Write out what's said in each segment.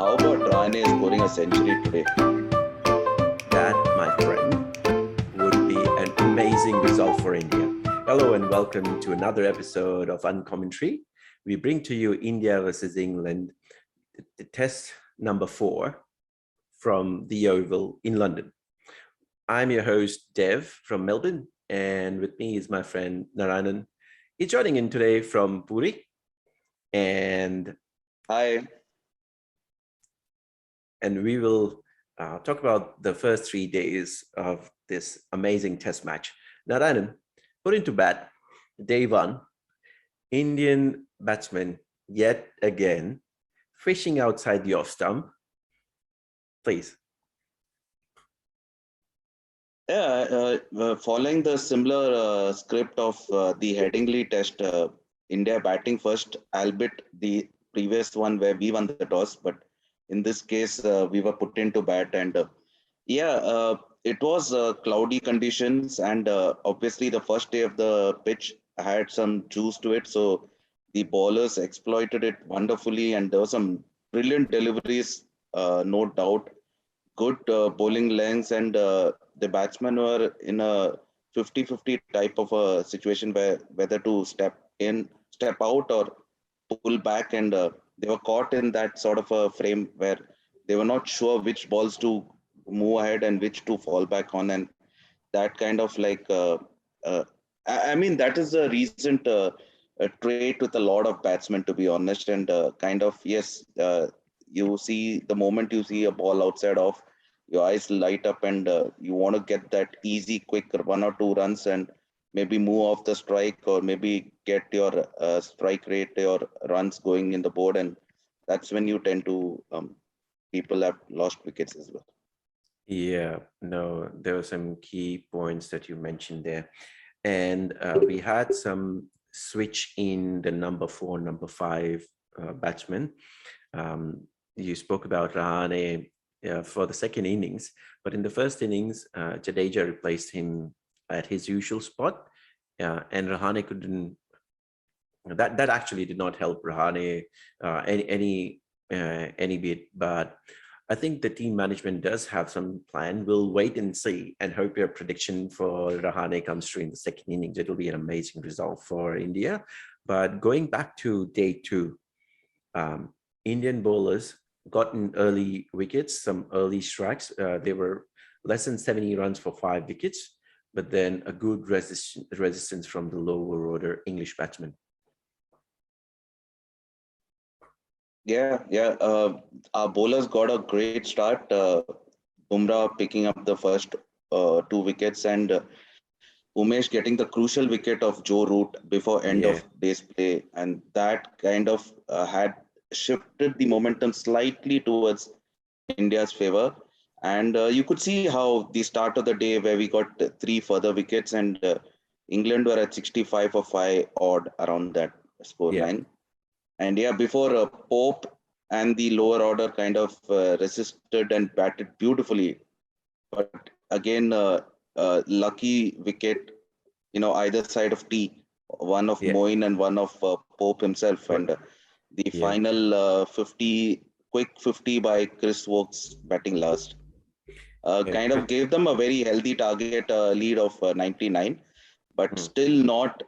How about Rane scoring a century today? That, my friend, would be an amazing result for India. Hello and welcome to another episode of Uncommentary. We bring to you India versus England, the test number 4 from the Oval in London. I'm your host, Dev from Melbourne, and with me is my friend Narayanan. He's joining in today from Puri, and Hi. we will talk about the first 3 days of this amazing test match. Narayanan, put into bat, day 1, Indian batsman yet again fishing outside the off stump. Please. Yeah, following the similar script of the Headingley test, India batting first, albeit the previous one where we won the toss, but in this case, we were put into bat. And it was cloudy conditions, and obviously the first day of the pitch had some juice to it. So the bowlers exploited it wonderfully, and there were some brilliant deliveries, no doubt. Good bowling lengths, and the batsmen were in a 50-50 type of a situation where whether to step in, step out, or pull back, and they were caught in that sort of a frame where they were not sure which balls to move ahead and which to fall back on, and that kind of I mean, that is a recent a trait with a lot of batsmen, to be honest, and kind of, yes, you see the moment you see a ball outside off, your eyes light up, and you want to get that easy quick 1 or 2 runs and maybe move off the strike, or maybe get your strike rate, your runs going in the board, and that's when you tend to people have lost wickets as well. Yeah, no, there were some key points that you mentioned there. And we had some switch in the number 4, number 5 batsmen. You spoke about Rahane for the second innings, but in the first innings, Jadeja replaced him at his usual spot, and Rahane couldn't. That actually did not help Rahane any bit, but I think the team management does have some plan. We'll wait and see and hope your prediction for Rahane comes true in the second innings. It'll be an amazing result for India. But going back to day 2, Indian bowlers gotten early wickets, some early strikes. They were less than 70 runs for 5 wickets, but then a good resistance from the lower order English batsmen. Yeah. Our bowlers got a great start. Bumrah picking up the first 2 wickets, and Umesh getting the crucial wicket of Joe Root before end Yeah. of day's play, and that kind of had shifted the momentum slightly towards India's favor. And you could see how the start of the day where we got 3 further wickets, and England were at 65 for 5 odd around that score Yeah. line. And yeah, before Pope and the lower order kind of resisted and batted beautifully. But again, lucky wicket, either side of T, one of Yeah. Moin and one of Pope himself. And the Yeah. final quick 50 by Chris Wokes batting last. Yeah. Kind of gave them a very healthy target lead of 99, but still not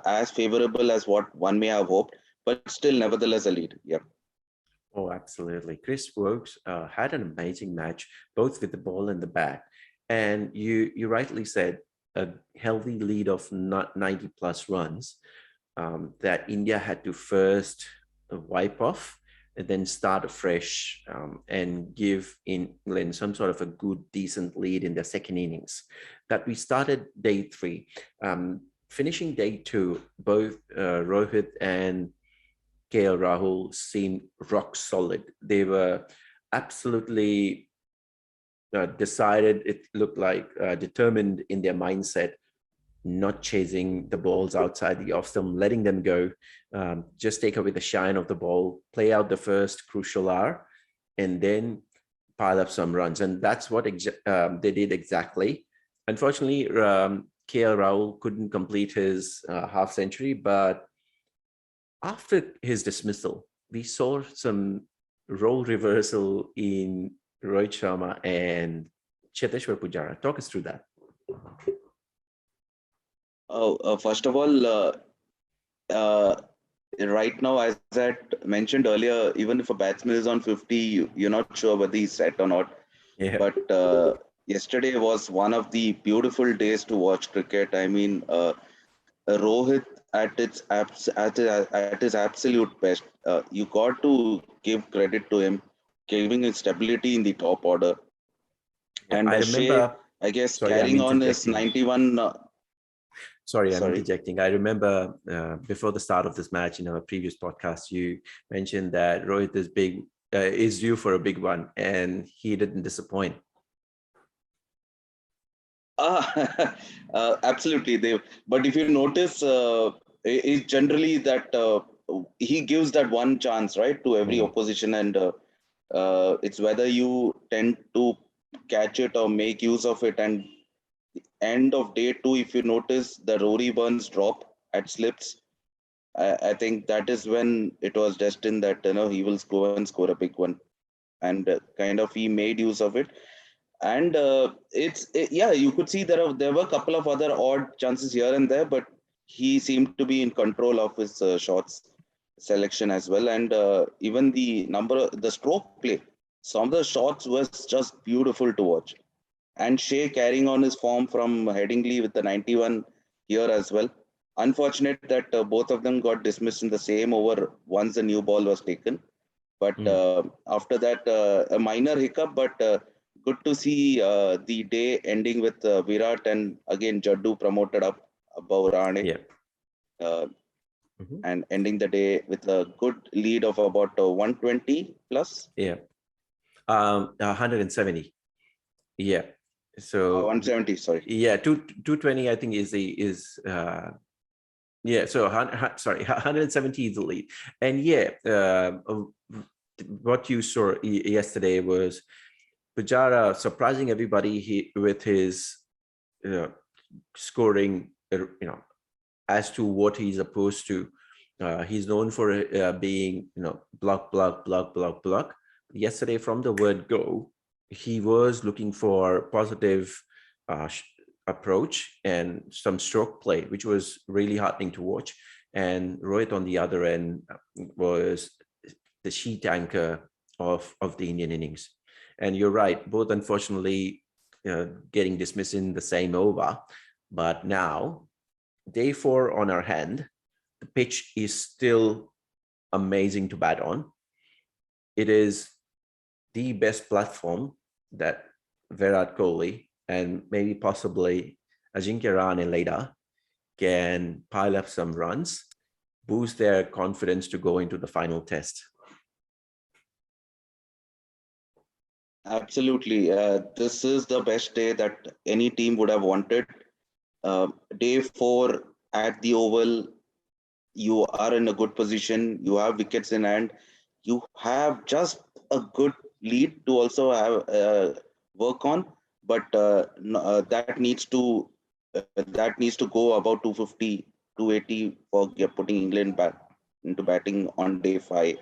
as favorable as what one may have hoped, but still nevertheless a lead. Yeah. Oh, absolutely. Chris Wokes had an amazing match, both with the ball and the bat. And you rightly said a healthy lead of 90 plus runs that India had to first wipe off and then start afresh and give England some sort of a good, decent lead in the second innings. That we started day 3. Finishing day 2, both Rohit and KL Rahul seemed rock solid. They were absolutely decided. It looked like determined in their mindset, not chasing the balls outside the off stump, letting them go, just take away the shine of the ball, play out the first crucial hour, and then pile up some runs. And that's what they did exactly. Unfortunately, KL Rahul couldn't complete his half century, but after his dismissal, we saw some role reversal in Rohit Sharma and Cheteshwar Pujara. Talk us through that. First of all, uh, right now, as I mentioned earlier, even if a batsman is on 50, you're not sure whether he's set or not. Yeah, But yesterday was one of the beautiful days to watch cricket. I mean, Rohit at his absolute best. You got to give credit to him, giving his stability in the top order. yeah. And I Shea, remember. I guess, Sorry, I'm carrying on his interjecting. 91. Sorry, I'm Sorry. interjecting. I remember before the start of this match in our previous podcast, you mentioned that Rohit is due for a big one, and he didn't disappoint. Absolutely. But if you notice, it's generally that he gives that one chance, right, to every Mm, opposition, and it's whether you tend to catch it or make use of it. And end of day two, if you notice the Rory Burns drop at slips, I think that is when it was destined that he will go and score a big one, and kind of he made use of it. And yeah, you could see there were a couple of other odd chances here and there, but he seemed to be in control of his shots selection as well. And even the stroke play, some of the shots was just beautiful to watch. And Shea carrying on his form from Headingley with the 91 here as well. Unfortunate that both of them got dismissed in the same over once the new ball was taken. But mm, after that, a minor hiccup, but good to see the day ending with Virat and again Jaddu promoted up above Rane, yeah. uh, Mhm. and ending the day with a good lead of about 120 plus. Yeah. 170. Yeah. So 170, sorry. yeah, 220 I think yeah, so sorry, 170 is the lead. And yeah, what you saw yesterday was Pujara surprising everybody with his uh, scoring, as to what he's opposed to. He's known for being, block, block, block, block, block. Yesterday, from the word go, he was looking for positive uh, approach and some stroke play, which was really heartening to watch. And Rohit on the other end was the sheet anchor of the Indian innings. And you're right, both unfortunately getting dismissed in the same over. But now, day 4 on our hand, the pitch is still amazing to bat on. It is the best platform that Virat Kohli and maybe possibly Ajinkya Rahane later can pile up some runs, boost their confidence to go into the final test. Absolutely. This is the best day that any team would have wanted. Day four at the Oval, you are in a good position. You have wickets in hand. You have just a good lead to also have work on, but that needs to go about 250, 280 for putting England back into batting on day five,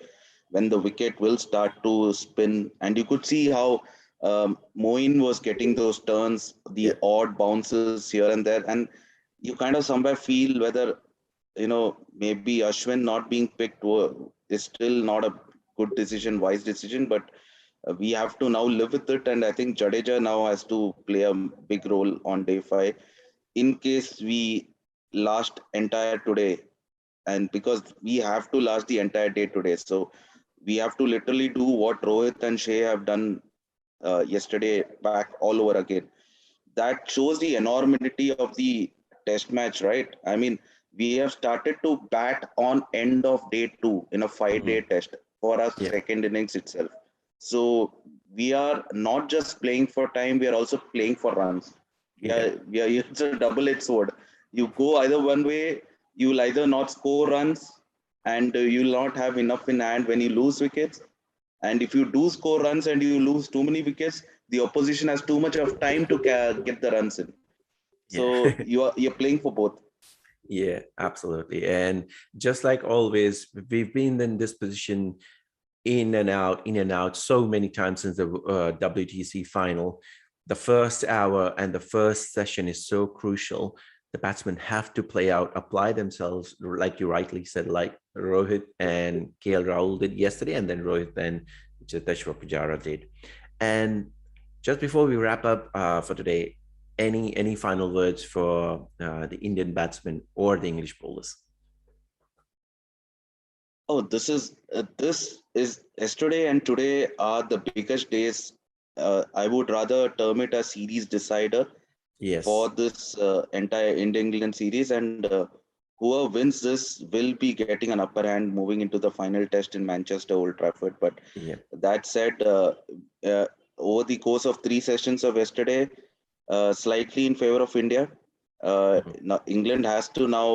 when the wicket will start to spin. And you could see how Moeen was getting those turns, the Yeah, odd bounces here and there, and you kind of somewhere feel whether maybe Ashwin not being picked is still not a good decision, wise decision, but we have to now live with it. And I think Jadeja now has to play a big role on day five in case we last entire today, and because we have to last the entire day today. So we have to literally do what Rohit and Shea have done yesterday back all over again. That shows the enormity of the test match, right? I mean, we have started to bat on end of day two in a 5 day mhm, test for our yeah, second innings itself. So we are not just playing for time; we are also playing for runs. yeah, We are it's a double-edged sword. You go either one way, you will either not score runs, and you will not have enough in hand when you lose wickets. And if you do score runs and you lose too many wickets, the opposition has too much of time to get the runs in. yeah. So you're playing for both. Yeah, absolutely. And just like always, we've been in this position in and out so many times since the WTC final. The first hour and the first session is so crucial. The batsmen have to play out, apply themselves, like you rightly said, like Rohit and KL Rahul did yesterday, and then Rohit and Cheteshwar Pujara did. And just before we wrap up for today, any final words for the Indian batsmen or the English bowlers? Oh, this is yesterday and today are the biggest days. I would rather term it a series decider for Yes. this entire India-England series, and whoever wins this will be getting an upper hand moving into the final test in Manchester, Old Trafford. But Yeah. that said, uh, over the course of three sessions of yesterday, slightly in favor of India. Mhm. Now England has to now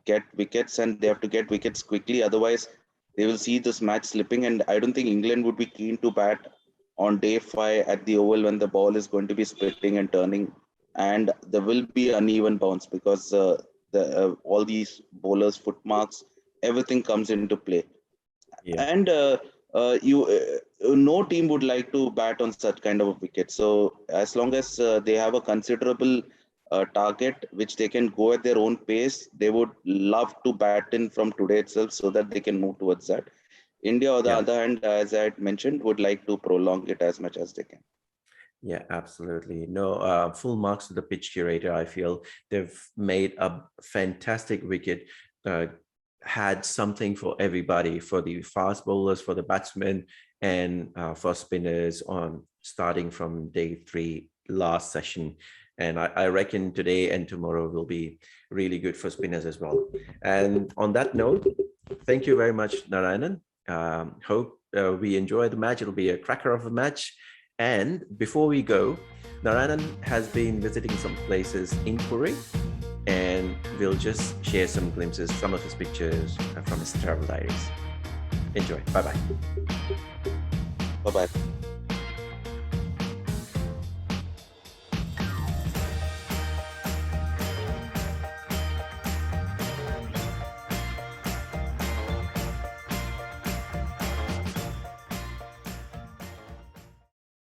get wickets, and they have to get wickets quickly. Otherwise, they will see this match slipping. And I don't think England would be keen to bat on day 5 at the Oval when the ball is going to be spitting and turning, and there will be uneven bounce because all these bowlers' foot marks, everything comes into play. Yeah. And no team would like to bat on such kind of a wicket. So as long as they have a considerable target which they can go at their own pace, they would love to bat in from today itself so that they can move towards that. India, on the Yeah. other hand, as I had mentioned, would like to prolong it as much as they can. Yeah, absolutely. No, full marks to the pitch curator. I feel they've made a fantastic wicket, uh, had something for everybody, for the fast bowlers, for the batsmen, and for spinners on starting from day 3 last session. And I reckon today and tomorrow will be really good for spinners as well. And on that note, thank you very much, Narayanan. Hope we enjoy the match. It'll be a cracker of a match. And before we go, Narayanan has been visiting some places in Puri, and we'll just share some glimpses, some of his pictures from his travel diaries. Enjoy. Bye-bye. Bye bye.